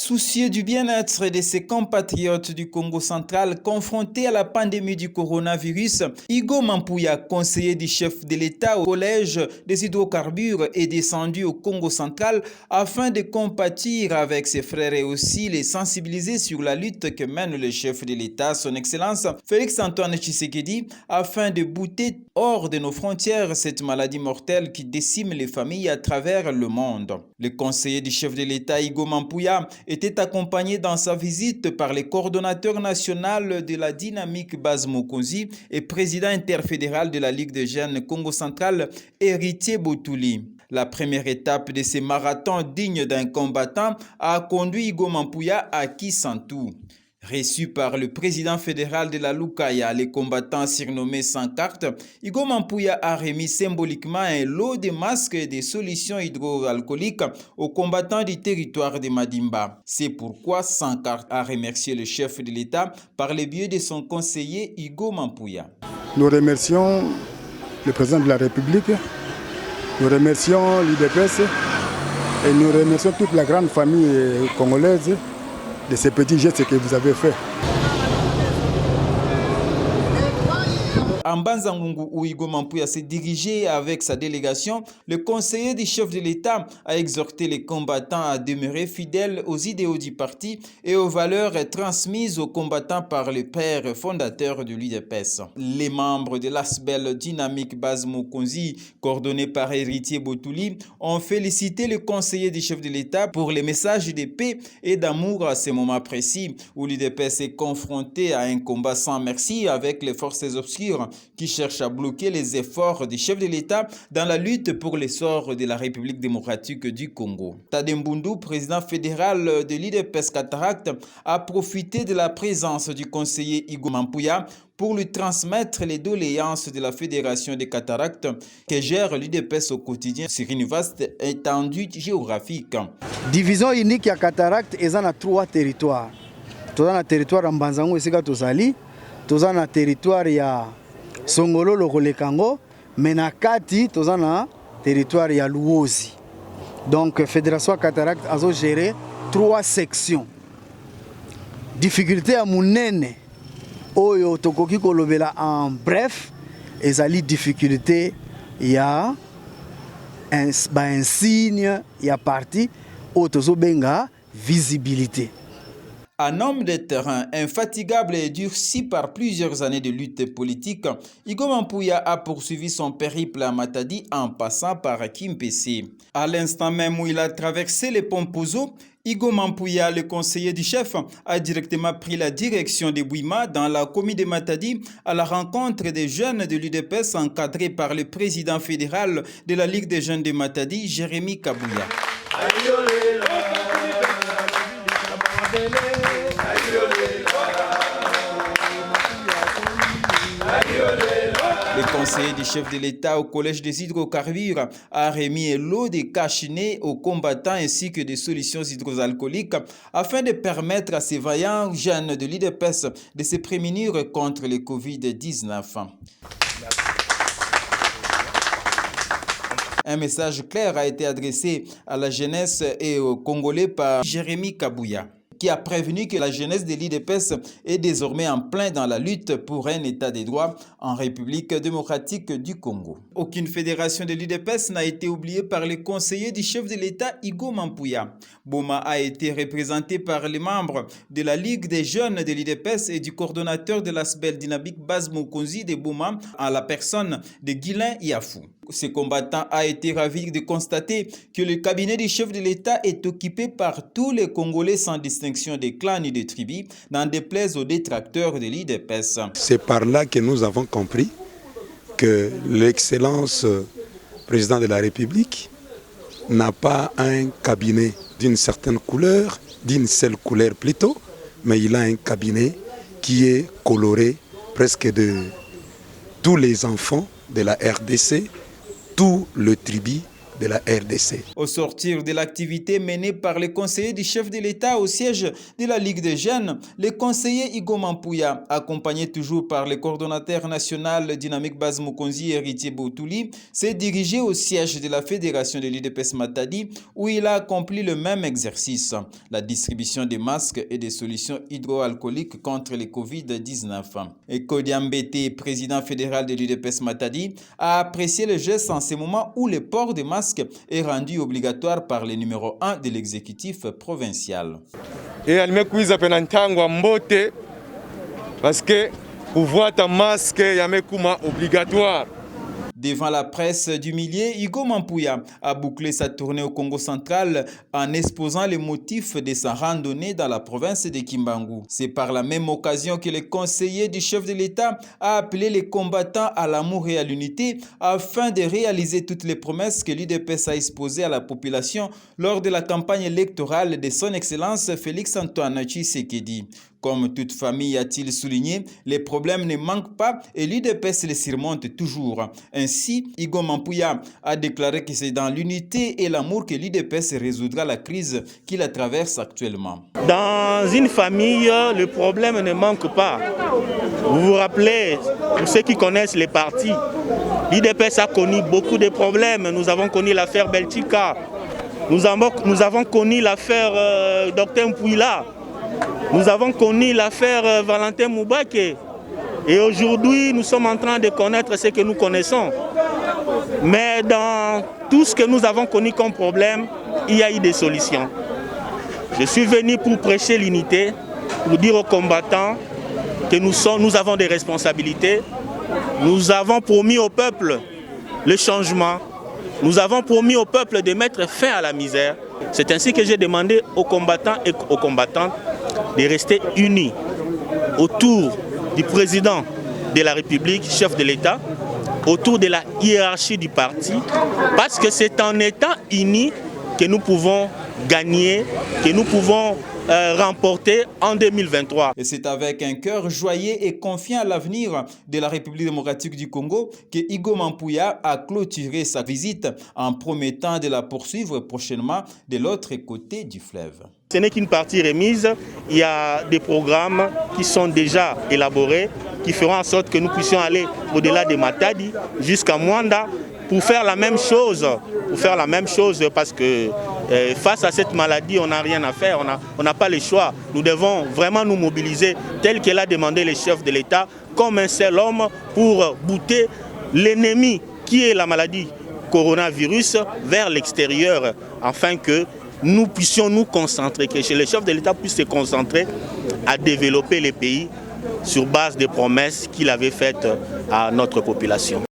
Soucieux du bien-être de ses compatriotes du Congo central confrontés à la pandémie du coronavirus, Igo Mampouya, conseiller du chef de l'État au Collège des hydrocarbures, est descendu au Congo central afin de compatir avec ses frères et aussi les sensibiliser sur la lutte que mène le chef de l'État, son Excellence Félix-Antoine Tshisekedi, afin de bouter hors de nos frontières cette maladie mortelle qui décime les familles à travers le monde. Le conseiller du chef de l'État, Igo Mampouya, était accompagné dans sa visite par le coordonnateur national de la dynamique Baz Mokonzi et président interfédéral de la Ligue des jeunes Congo central, Héritier Botouli. La première étape de ce marathon digne d'un combattant a conduit Igo Mampouya à Kisantu. Reçu par le président fédéral de la Lukaya, les combattants surnommés sans carte, Igo Mampouya a remis symboliquement un lot de masques et de solutions hydroalcooliques aux combattants du territoire de Madimba. C'est pourquoi Sans carte a remercié le chef de l'État par le biais de son conseiller Igo Mampouya. Nous remercions le président de la République, nous remercions l'UDPS et nous remercions toute la grande famille congolaise de ces petits gestes que vous avez faits. En Banzangungu, où Igo Mampouya s'est dirigé avec sa délégation, le conseiller du chef de l'État a exhorté les combattants à demeurer fidèles aux idéaux du parti et aux valeurs transmises aux combattants par le père fondateur de l'UDPS. Les membres de l'ASBEL Dynamique Baz Mokonzi, coordonné par Héritier Botouli, ont félicité le conseiller du chef de l'État pour les messages de paix et d'amour à ce moment précis où l'UDPS est confronté à un combat sans merci avec les forces obscures qui cherche à bloquer les efforts du chef de l'État dans la lutte pour l'essor de la République démocratique du Congo. Tadembundu, président fédéral de l'UDPS Cataract, a profité de la présence du conseiller Igo Mampouya pour lui transmettre les doléances de la Fédération des cataractes que gère l'UDPS au quotidien sur une vaste étendue géographique. Division unique à cataracte est dans 3 territoires. Dans le territoire de Mbanzango, c'est dans le territoire ya Songolo Lokolekango, mais na kati toza na territoire ya Luozi. Donc Fédération Cataracte a géré 3 sections. Difficulté à munene oyo tokoki kolobela en bref, ezali difficulté ya un signe ya parti oyo tozobenga visibilité. Un homme de terrain, infatigable et durci par plusieurs années de lutte politique, Igo Mampouya a poursuivi son périple à Matadi en passant par Kimpese. À l'instant même où il a traversé les Pompozo, Igo Mampouya, le conseiller du chef, a directement pris la direction de Bouima dans la commune de Matadi à la rencontre des jeunes de l'UDPS encadrés par le président fédéral de la Ligue des jeunes de Matadi, Jérémy Kabouya. Le conseiller du chef de l'État au Collège des hydrocarbures a remis un lot de cache-nez aux combattants ainsi que des solutions hydroalcooliques afin de permettre à ces vaillants jeunes de l'UDPS de se prémunir contre le Covid-19. Un message clair a été adressé à la jeunesse et aux Congolais par Jérémy Kabouya, qui a prévenu que la jeunesse de l'UDPS est désormais en plein dans la lutte pour un état de droit en République démocratique du Congo. Aucune fédération de l'UDPS n'a été oubliée par les conseillers du chef de l'État Igo Mampouya. Boma a été représenté par les membres de la Ligue des jeunes de l'UDPS et du coordonnateur de l'ASBEL Dynamique Baz Mokonzi de Boma à la personne de Guilain Yafou. Ce combattant a été ravi de constater que le cabinet du chef de l'État est occupé par tous les Congolais sans distinction de clans ni de tribus, n'en déplaise aux détracteurs de l'UDPS. C'est par là que nous avons compris que l'excellence président de la République n'a pas un cabinet d'une certaine couleur, d'une seule couleur plutôt, mais il a un cabinet qui est coloré presque de tous les enfants de la RDC, tout le tribu de la RDC. Au sortir de l'activité menée par les conseillers du chef de l'État au siège de la Ligue des jeunes, le conseiller Igo Mampouya, accompagné toujours par le coordonnateur national Dynamique Baz Mokonzi Héritier Boutouli, s'est dirigé au siège de la Fédération de l'UDPS Matadi où il a accompli le même exercice, la distribution des masques et des solutions hydroalcooliques contre le Covid-19. Et Kodiambete, président fédéral de l'UDPS Matadi, a apprécié le geste en ce moment où le port des masques est rendu obligatoire par le numéro 1 de l'exécutif provincial. Et elle me cuise penantangwa mbote parce que pouvoir ta masque yamekuma obligatoire. Devant la presse du milieu, Igo Mampouya a bouclé sa tournée au Congo central en exposant les motifs de sa randonnée dans la province de Kimbangu. C'est par la même occasion que le conseiller du chef de l'État a appelé les combattants à l'amour et à l'unité afin de réaliser toutes les promesses que l'UDPS a exposées à la population lors de la campagne électorale de son Excellence Félix-Antoine Tshisekedi. Comme toute famille, a-t-il souligné, les problèmes ne manquent pas et l'UDPS les surmonte toujours. Ainsi, Igo Mampouya a déclaré que c'est dans l'unité et l'amour que l'UDPS résoudra la crise qu'il traverse actuellement. Dans une famille, le problème ne manque pas. Vous vous rappelez, pour ceux qui connaissent les partis, l'UDPS a connu beaucoup de problèmes. Nous avons connu l'affaire Belchika, nous avons connu l'affaire Dr Mpouila, nous avons connu l'affaire Valentin Moubake. Et aujourd'hui, nous sommes en train de connaître ce que nous connaissons. Mais dans tout ce que nous avons connu comme problème, il y a eu des solutions. Je suis venu pour prêcher l'unité, pour dire aux combattants que nous avons des responsabilités. Nous avons promis au peuple le changement. Nous avons promis au peuple de mettre fin à la misère. C'est ainsi que j'ai demandé aux combattants et aux combattantes de rester unis autour du président de la République, chef de l'État, autour de la hiérarchie du parti, parce que c'est en étant unis que nous pouvons gagner, que nous pouvons remporter en 2023. Et c'est avec un cœur joyeux et confiant à l'avenir de la République démocratique du Congo que Igo Mampouya a clôturé sa visite en promettant de la poursuivre prochainement de l'autre côté du fleuve. Ce n'est qu'une partie remise, il y a des programmes qui sont déjà élaborés, qui feront en sorte que nous puissions aller au-delà de Matadi jusqu'à Mwanda pour faire la même chose. Parce que face à cette maladie, on n'a rien à faire, on n'a pas le choix. Nous devons vraiment nous mobiliser tel que l'a demandé le chef de l'État, comme un seul homme pour bouter l'ennemi qui est la maladie coronavirus vers l'extérieur, afin que nous puissions nous concentrer, que le chef de l'État puisse se concentrer à développer les pays sur base des promesses qu'il avait faites à notre population.